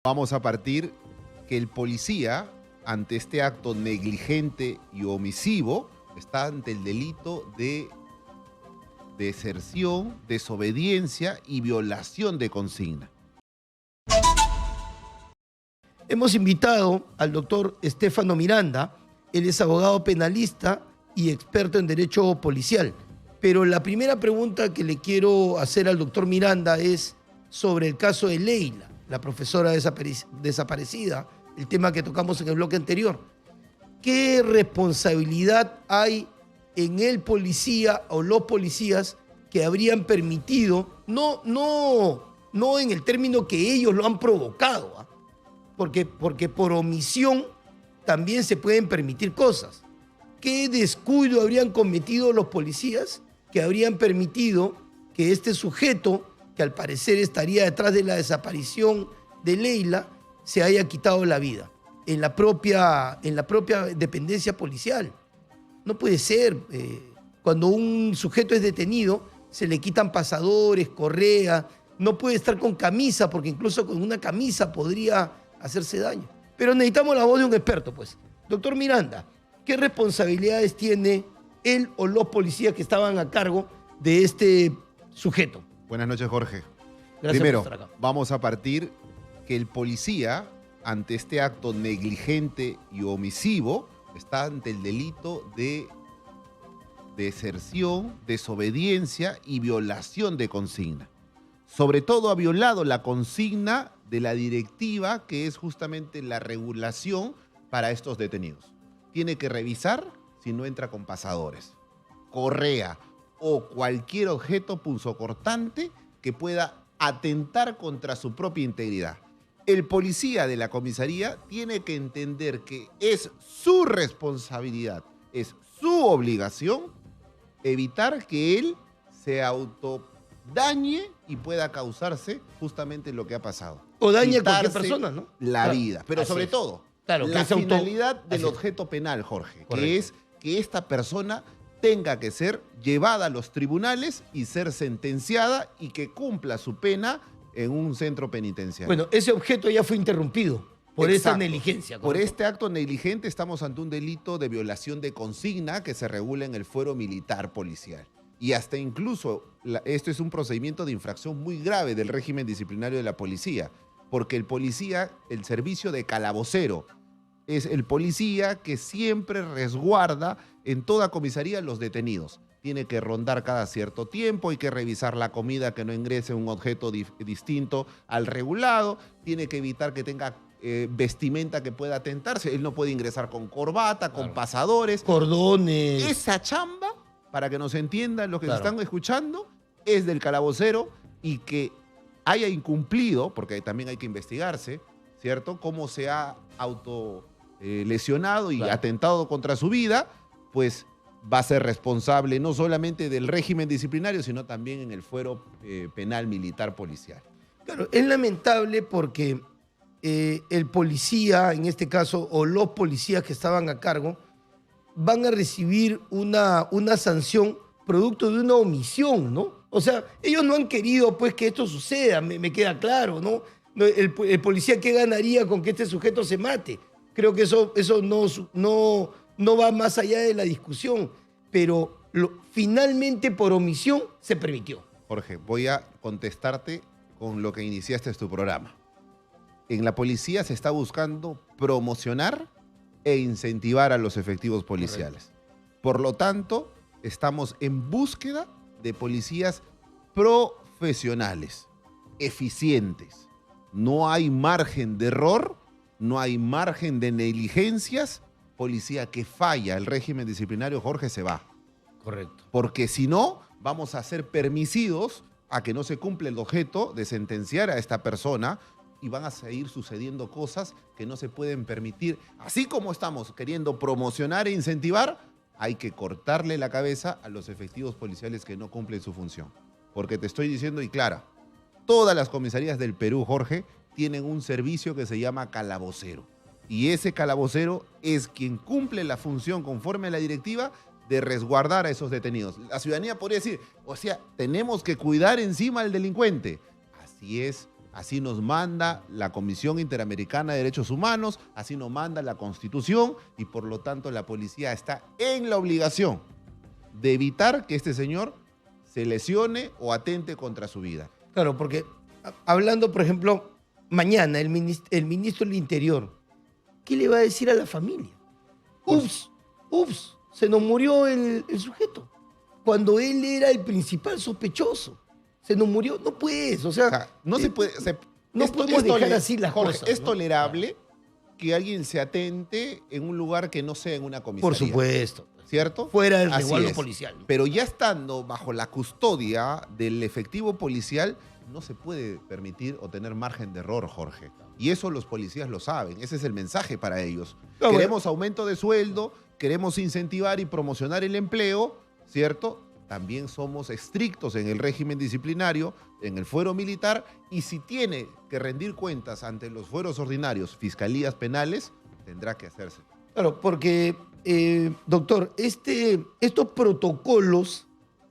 Vamos a partir que el policía, ante este acto negligente y omisivo, está ante el delito de deserción, desobediencia y violación de consigna. Hemos invitado al doctor Estefano Miranda. Él es abogado penalista y experto en derecho policial. Pero la primera pregunta que le quiero hacer al doctor Miranda es sobre el caso de Leila, la profesora desaparecida, el tema que tocamos en el bloque anterior. ¿Qué responsabilidad hay en el policía o los policías que habrían permitido, no en el término que ellos lo han provocado, ¿eh? Porque por omisión también se pueden permitir cosas? ¿Qué descuido habrían cometido los policías que habrían permitido que este sujeto, que al parecer estaría detrás de la desaparición de Leila, se haya quitado la vida en la propia dependencia policial? No puede ser. Cuando un sujeto es detenido, se le quitan pasadores, correas, no puede estar con camisa, porque incluso con una camisa podría hacerse daño. Pero necesitamos la voz de un experto, pues. Doctor Miranda, ¿qué responsabilidades tiene él o los policías que estaban a cargo de este sujeto? Buenas noches, Jorge. Gracias Primero, por estar acá. vamos a partir que el policía, ante este acto negligente y omisivo, está ante el delito de deserción, desobediencia y violación de consigna. Sobre todo ha violado la consigna de la directiva, que es justamente la regulación para estos detenidos. Tiene que revisar si no entra con pasadores, correa o cualquier objeto punzocortante que pueda atentar contra su propia integridad. El policía de la comisaría tiene que entender que es su responsabilidad, es su obligación evitar que él se autodañe y pueda causarse justamente lo que ha pasado. O dañe a cualquier Quitarse persona, ¿no? la Claro. vida. Pero Así sobre es. todo, Claro, que la es auto- finalidad del Así es. objeto penal, Jorge, Correcto. que es que esta persona tenga que ser llevada a los tribunales y ser sentenciada y que cumpla su pena en un centro penitenciario. Bueno, ese objeto ya fue interrumpido por esta Exacto. negligencia. Por ¿correcto? este acto negligente estamos ante un delito de violación de consigna que se regula en el fuero militar policial. Y hasta incluso, esto es un procedimiento de infracción muy grave del régimen disciplinario de la policía, porque el policía, el servicio de calabocero, es el policía que siempre resguarda en toda comisaría los detenidos. Tiene que rondar cada cierto tiempo, hay que revisar la comida, que no ingrese un objeto distinto al regulado, tiene que evitar que tenga vestimenta que pueda atentarse. Él no puede ingresar con corbata, con Claro. pasadores. Cordones. Esa chamba, para que nos entiendan los que Claro. se están escuchando, es del calabocero, y que haya incumplido, porque también hay que investigarse, ¿cierto? Cómo se ha lesionado y Claro. atentado contra su vida, pues va a ser responsable no solamente del régimen disciplinario, sino también en el fuero penal militar policial. Claro, es lamentable porque el policía, en este caso, o los policías que estaban a cargo, van a recibir una sanción producto de una omisión, ¿no? O sea, ellos no han querido, pues, que esto suceda, me queda claro, ¿no? El policía, ¿qué ganaría con que este sujeto se mate? Creo que eso no va más allá de la discusión, pero finalmente por omisión se permitió. Jorge, voy a contestarte con lo que iniciaste tu programa. En la policía se está buscando promocionar e incentivar a los efectivos policiales. Correcto. Por lo tanto, estamos en búsqueda de policías profesionales, eficientes. No hay margen de error, no hay margen de negligencias. Policía que falla el régimen disciplinario, Jorge, se va. Correcto. Porque si no, vamos a ser permisivos a que no se cumpla el objeto de sentenciar a esta persona, y van a seguir sucediendo cosas que no se pueden permitir. Así como estamos queriendo promocionar e incentivar, hay que cortarle la cabeza a los efectivos policiales que no cumplen su función. Porque te estoy diciendo, y clara, todas las comisarías del Perú, Jorge, tienen un servicio que se llama calabocero. Y ese calabocero es quien cumple la función conforme a la directiva de resguardar a esos detenidos. La ciudadanía podría decir, o sea, tenemos que cuidar encima al delincuente. Así es, Así nos manda la Comisión Interamericana de Derechos Humanos, así nos manda la Constitución y por lo tanto la policía está en la obligación de evitar que este señor se lesione o atente contra su vida. Claro, porque hablando, por ejemplo, mañana el ministro del Interior, ¿qué le va a decir a la familia? Ups, se nos murió el sujeto. Cuando él era el principal sospechoso. Se nos murió, no puedes, o sea no se puede... no podemos dejar así las Jorge, cosas. es ¿no? tolerable que alguien se atente en un lugar que no sea en una comisaría. Por supuesto. ¿Cierto? Fuera del Así resguardo es. policial. ¿No? Pero ya estando bajo la custodia del efectivo policial, no se puede permitir o tener margen de error, Jorge. Y eso los policías lo saben. Ese es el mensaje para ellos. No, queremos aumento de sueldo, queremos incentivar y promocionar el empleo, ¿cierto? También somos estrictos en el régimen disciplinario, en el fuero militar, y si tiene que rendir cuentas ante los fueros ordinarios, fiscalías penales, tendrá que hacerse. Claro, porque, doctor, estos protocolos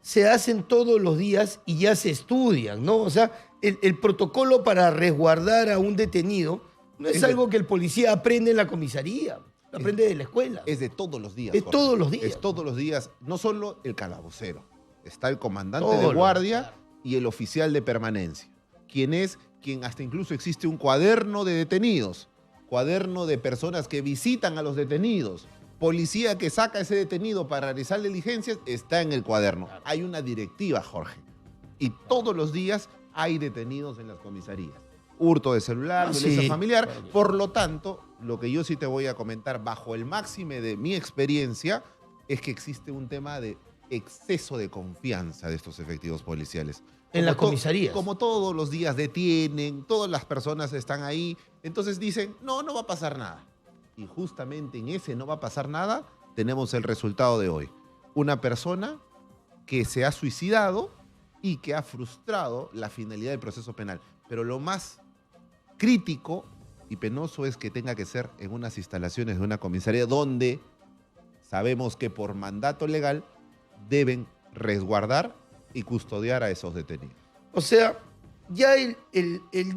se hacen todos los días y ya se estudian, ¿no? O sea, el protocolo para resguardar a un detenido no es algo que el policía aprende en la comisaría, lo aprende de la escuela. Es de todos los días. Es Jorge. todos los días. Es todos los días, no solo el calabocero, está el comandante de guardia y el oficial de permanencia, quien hasta incluso existe un cuaderno de detenidos, cuaderno de personas que visitan a los detenidos, policía que saca a ese detenido para realizar diligencias, está en el cuaderno. Hay una directiva, Jorge, y todos los días hay detenidos en las comisarías. Hurto de celular, violencia familiar. Por lo tanto, lo que yo sí te voy a comentar bajo el máxime de mi experiencia es que existe un tema de exceso de confianza de estos efectivos policiales. En las comisarías. Como todos los días detienen, todas las personas están ahí, entonces dicen, no va a pasar nada. Y justamente en ese no va a pasar nada, tenemos el resultado de hoy. Una persona que se ha suicidado y que ha frustrado la finalidad del proceso penal. Pero lo más crítico y penoso es que tenga que ser en unas instalaciones de una comisaría donde sabemos que por mandato legal deben resguardar y custodiar a esos detenidos. O sea, ya el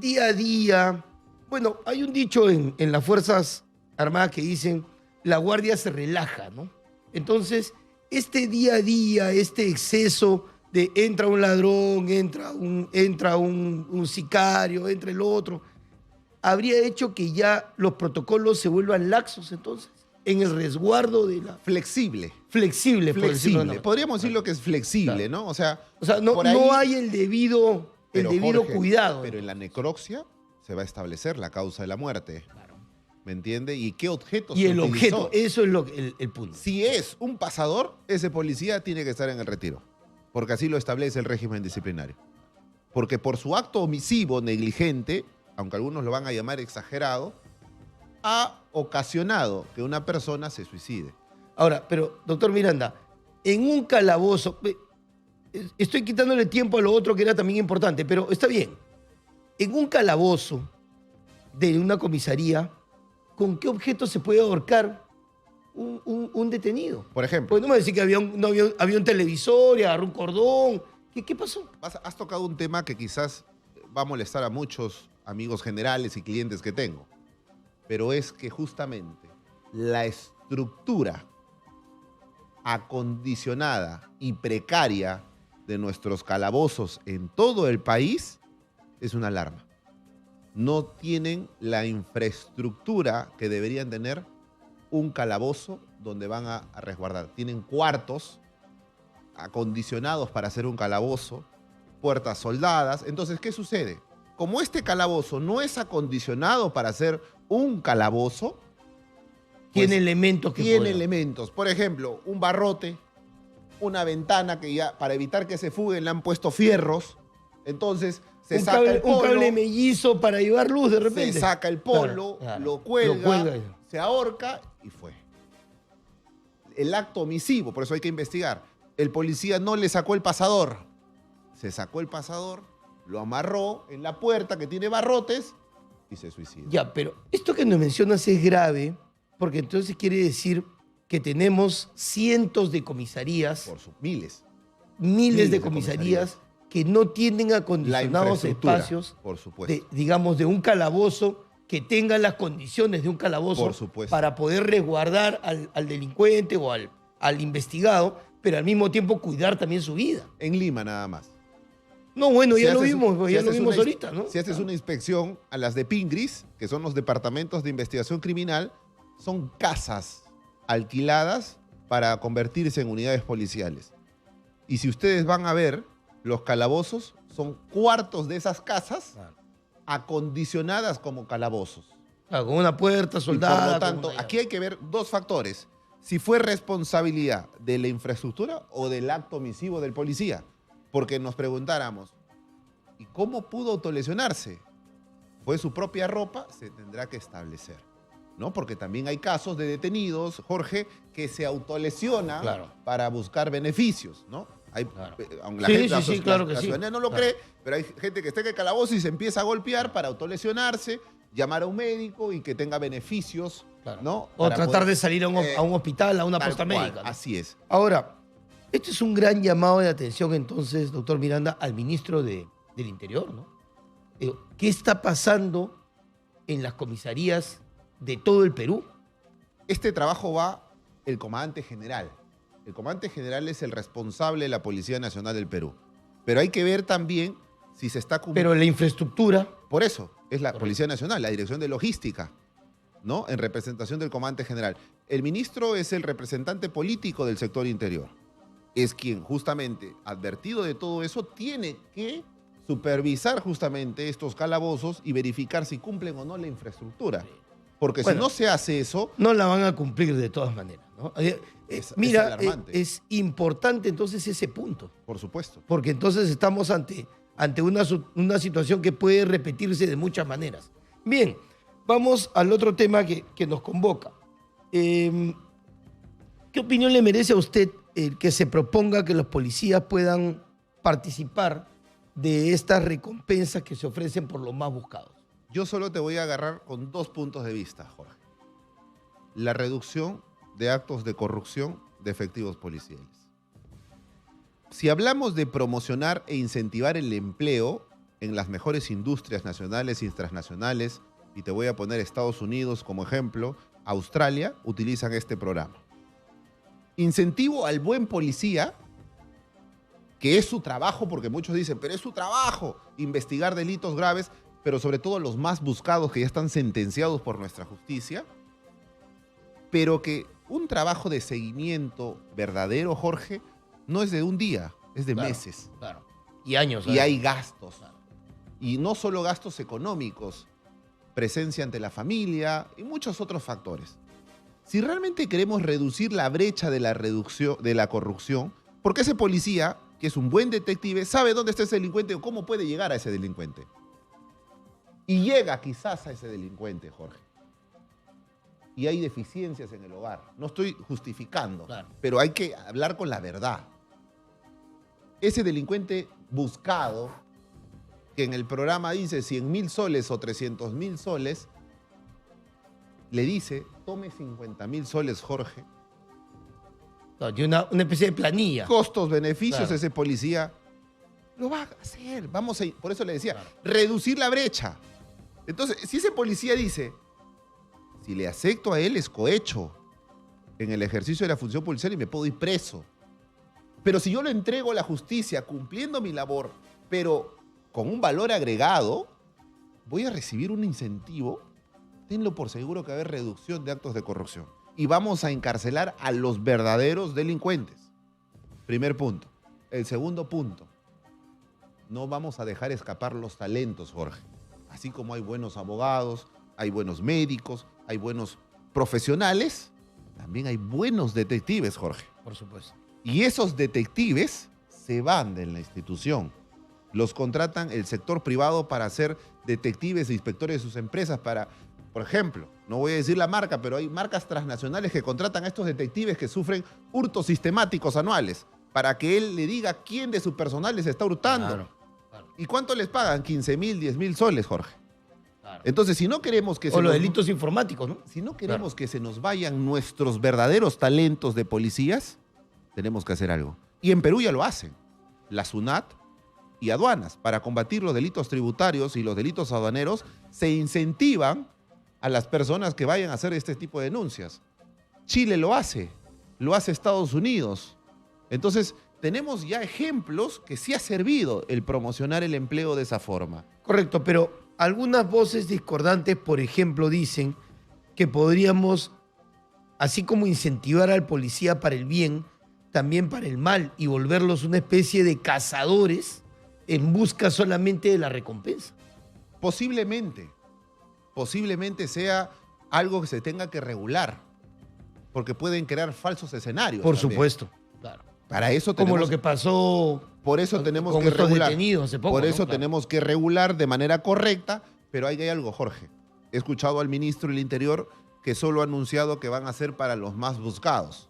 día a día... Bueno, hay un dicho en las Fuerzas Armadas que dicen, la guardia se relaja, ¿no? Entonces, este día a día, este exceso de entra un ladrón, entra un sicario, entra el otro, habría hecho que ya los protocolos se vuelvan laxos, entonces, en el resguardo de la... Flexible. Flexible. Podríamos decir lo que es flexible, claro. ¿No? O sea, no, ahí, no hay el debido Jorge, cuidado. Pero en la necropsia se va a establecer la causa de la muerte. Claro. ¿Me entiende? ¿Y qué objeto se utilizó? Objeto, eso es el punto. Si es un pasador, ese policía tiene que estar en el retiro, porque así lo establece el régimen disciplinario. Porque por su acto omisivo, negligente, aunque algunos lo van a llamar exagerado, ha ocasionado que una persona se suicide. Ahora, pero, doctor Miranda, en un calabozo, estoy quitándole tiempo a lo otro que era también importante, pero está bien. En un calabozo de una comisaría, ¿con qué objeto se puede ahorcar un detenido? Por ejemplo. Pues no me decir que había un televisor y agarró un cordón. ¿Qué pasó? Has tocado un tema que quizás va a molestar a muchos amigos generales y clientes que tengo, pero es que justamente la estructura acondicionada y precaria de nuestros calabozos en todo el país es una alarma. No tienen la infraestructura que deberían tener un calabozo donde van a resguardar. Tienen cuartos acondicionados para hacer un calabozo, puertas soldadas. Entonces, ¿qué sucede? Como este calabozo no es acondicionado para hacer un calabozo, tiene elementos que tiene elementos. Por ejemplo, un barrote, una ventana que ya, para evitar que se fuguen, le han puesto fierros. Entonces, se saca el polo. Un cable mellizo para llevar luz de repente. Se saca el polo, claro. Lo cuelga, se ahorca y fue. El acto omisivo, por eso hay que investigar. El policía no le sacó el pasador. Se sacó el pasador, lo amarró en la puerta que tiene barrotes y se suicida. Ya, pero esto que nos mencionas es grave, porque entonces quiere decir que tenemos cientos de comisarías. Miles. Miles de comisarías que no tienen acondicionados infraestructura, espacios, por supuesto. digamos, de un calabozo que tenga las condiciones de un calabozo Por supuesto. para poder resguardar al delincuente o al investigado, pero al mismo tiempo cuidar también su vida. En Lima nada más. No, bueno, Si ya lo haces- vimos, si ya lo haces vimos una- ahorita, ¿no? Si haces una inspección a las de Pingris, que son los departamentos de investigación criminal, son casas alquiladas para convertirse en unidades policiales. Y si ustedes van a ver, los calabozos son cuartos de esas casas Claro. acondicionadas como calabozos. Claro, con una puerta Y soldada. por lo con tanto, una llave. aquí hay que ver dos factores. Si fue responsabilidad de la infraestructura o del acto omisivo del policía. Porque nos preguntáramos, ¿y cómo pudo autolesionarse? ¿Fue su propia ropa? Se tendrá que establecer, ¿no? Porque también hay casos de detenidos, Jorge, que se autolesionan Claro. para buscar beneficios, ¿no? Hay, Claro. aunque Sí, la sí, claro que la sí. ciudadanía no lo Claro. cree, pero hay gente que está en el calabozo y se empieza a golpear para autolesionarse, llamar a un médico y que tenga beneficios, Claro. ¿no? O Para tratar poder- de salir a un hospital, a una tal posta cual, médica, ¿no? Así es. Ahora, este es un gran llamado de atención entonces, doctor Miranda, al ministro del Interior, ¿no? ¿Qué está pasando en las comisarías de todo el Perú? Este trabajo va el comandante general. El comandante general es el responsable de la Policía Nacional del Perú. Pero hay que ver también si se está cumpliendo. Pero la infraestructura, Por eso es la Correcto. Policía Nacional, la Dirección de Logística, ¿no? En representación del comandante general. El ministro es el representante político del sector interior. Es quien justamente, advertido de todo eso, tiene que supervisar justamente estos calabozos y verificar si cumplen o no la infraestructura. Porque Bueno. si no se hace eso, no la van a cumplir de todas maneras, ¿no? Es Mira, alarmante. es importante entonces ese punto, por supuesto. porque entonces estamos ante una situación que puede repetirse de muchas maneras. Bien, vamos al otro tema que nos convoca. ¿Qué opinión le merece a usted el que se proponga que los policías puedan participar de estas recompensas que se ofrecen por los más buscados? Yo solo te voy a agarrar con dos puntos de vista, Jorge. La reducción de actos de corrupción de efectivos policiales. Si hablamos de promocionar e incentivar el empleo en las mejores industrias nacionales y transnacionales, y te voy a poner Estados Unidos como ejemplo, Australia, utilizan este programa. Incentivo al buen policía, que es su trabajo, porque muchos dicen, pero es su trabajo investigar delitos graves, pero sobre todo los más buscados que ya están sentenciados por nuestra justicia, pero que un trabajo de seguimiento verdadero, Jorge, no es de un día, es de Claro, meses. Claro. Y años. Y hay gastos. Claro. Y no solo gastos económicos, presencia ante la familia y muchos otros factores. Si realmente queremos reducir la brecha de la corrupción, porque ese policía, que es un buen detective, sabe dónde está ese delincuente o cómo puede llegar a ese delincuente. Y llega quizás a ese delincuente, Jorge. Y hay deficiencias en el hogar. No estoy justificando, Claro. pero hay que hablar con la verdad. Ese delincuente buscado, que en el programa dice 100.000 soles o 300.000 soles, le dice, tome 50.000 soles, Jorge. No, tiene una especie de planilla. Costos, beneficios, Claro. ese policía lo va a hacer. Vamos a, por eso le decía, Claro. reducir la brecha. Entonces, si ese policía dice, si le acepto a él es cohecho en el ejercicio de la función policial y me puedo ir preso. Pero si yo lo entrego a la justicia cumpliendo mi labor, pero con un valor agregado, voy a recibir un incentivo. Tenlo por seguro que va a haber reducción de actos de corrupción. Y vamos a encarcelar a los verdaderos delincuentes. Primer punto. El segundo punto. No vamos a dejar escapar los talentos, Jorge. Así como hay buenos abogados, hay buenos médicos, hay buenos profesionales, también hay buenos detectives, Jorge. Por supuesto. Y esos detectives se van de la institución. Los contratan el sector privado para ser detectives e inspectores de sus empresas para, por ejemplo, no voy a decir la marca, pero hay marcas transnacionales que contratan a estos detectives que sufren hurtos sistemáticos anuales para que él le diga quién de su personal les está hurtando. Claro, claro, ¿Y cuánto les pagan? 15.000, 10.000 soles, Jorge. claro. Entonces, si no queremos que O los delitos informáticos, ¿no? si no queremos que se nos vayan nuestros verdaderos talentos de policías, tenemos que hacer algo. Y en Perú ya lo hacen. La SUNAT y aduanas. Para combatir los delitos tributarios y los delitos aduaneros, se incentivan a las personas que vayan a hacer este tipo de denuncias. Chile lo hace Estados Unidos. Entonces, tenemos ya ejemplos que sí ha servido el promocionar el empleo de esa forma. Correcto, pero algunas voces discordantes, por ejemplo, dicen que podríamos, así como incentivar al policía para el bien, también para el mal, y volverlos una especie de cazadores en busca solamente de la recompensa. Posiblemente sea algo que se tenga que regular, porque pueden crear falsos escenarios. Por también. supuesto, claro. Para eso Como tenemos, lo que pasó por eso tenemos con que estos regular. detenidos hace poco. Por ¿no? eso Claro. tenemos que regular de manera correcta, pero ahí hay algo, Jorge. He escuchado al ministro del Interior que solo ha anunciado que van a ser para los más buscados,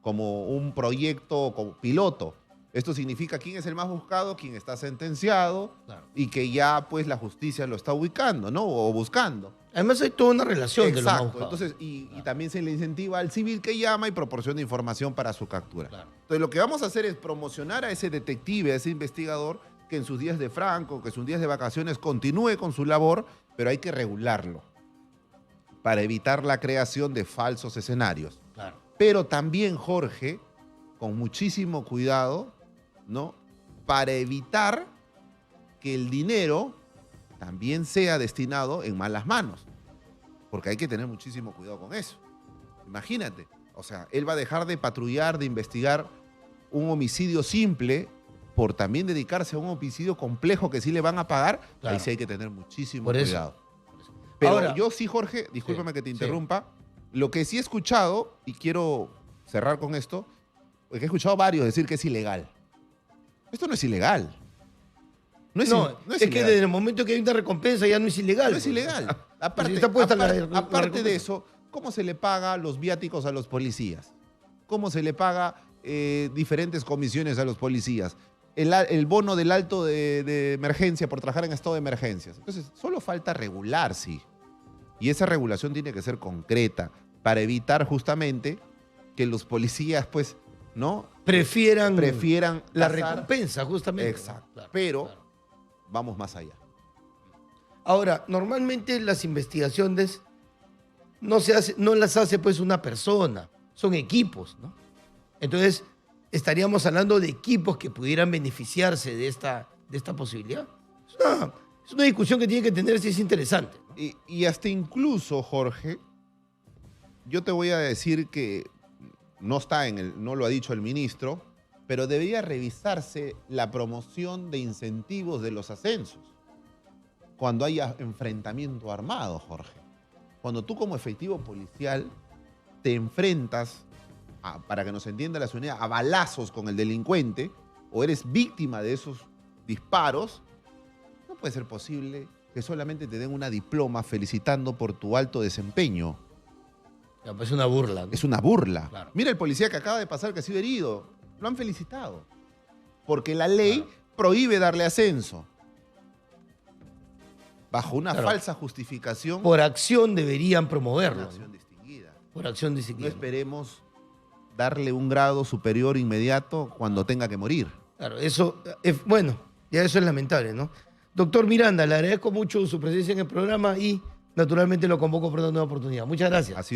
como un proyecto como piloto. Esto significa quién es el más buscado, quién está sentenciado, Claro. y que ya pues la justicia lo está ubicando, ¿no? O buscando. Además hay toda una relación de los más Exacto. buscados. Entonces, y también se le incentiva al civil que llama y proporciona información para su captura. Claro. Entonces, lo que vamos a hacer es promocionar a ese detective, a ese investigador, que en sus días de franco, que en sus días de vacaciones continúe con su labor, pero hay que regularlo para evitar la creación de falsos escenarios. Claro. Pero también, Jorge, con muchísimo cuidado, ¿no? Para evitar que el dinero también sea destinado en malas manos. Porque hay que tener muchísimo cuidado con eso. Imagínate, o sea, él va a dejar de patrullar, de investigar un homicidio simple por también dedicarse a un homicidio complejo que sí le van a pagar. Claro. Ahí sí hay que tener muchísimo Por eso. cuidado. Pero Ahora, yo sí, Jorge, discúlpame sí, que te sí. interrumpa, lo que sí he escuchado, y quiero cerrar con esto, es que he escuchado varios decir que es ilegal. Esto no es ilegal. No es, no, no es es que ilegal. desde el momento que hay una recompensa ya no es ilegal. No es pues. ilegal. Aparte, Si está puesta la aparte recompensa. de eso, ¿cómo se le paga los viáticos a los policías? ¿Cómo se le paga diferentes comisiones a los policías? El bono del alto de emergencia por trabajar en estado de emergencias. Entonces, solo falta regular, sí. Y esa regulación tiene que ser concreta para evitar justamente que los policías, pues, ¿no? Prefieran la cazar. recompensa, justamente. Exacto. Claro, Pero claro. vamos más allá. Ahora, normalmente las investigaciones no las hace pues una persona, son equipos, ¿no? Entonces, estaríamos hablando de equipos que pudieran beneficiarse de esta posibilidad. Es una discusión que tiene que tenerse, es interesante, ¿no? Y hasta incluso, Jorge, yo te voy a decir que no lo ha dicho el ministro, pero debería revisarse la promoción de incentivos de los ascensos cuando haya enfrentamiento armado, Jorge. Cuando tú como efectivo policial te enfrentas, para que nos entienda la ciudadanía, a balazos con el delincuente o eres víctima de esos disparos, no puede ser posible que solamente te den una diploma felicitando por tu alto desempeño. Ya, pues es una burla, ¿no? Es una burla. Claro. Mira el policía que acaba de pasar que ha sido herido. Lo han felicitado. Porque la ley prohíbe darle ascenso. Bajo una Claro. falsa justificación. Por acción deberían Una promoverlo, acción ¿no? distinguida. Por acción No distinguida. esperemos darle un grado superior inmediato cuando tenga que morir. Claro, eso, bueno, ya eso es lamentable, ¿no? Doctor Miranda, le agradezco mucho su presencia en el programa y naturalmente lo convoco para una nueva oportunidad. Muchas gracias. Así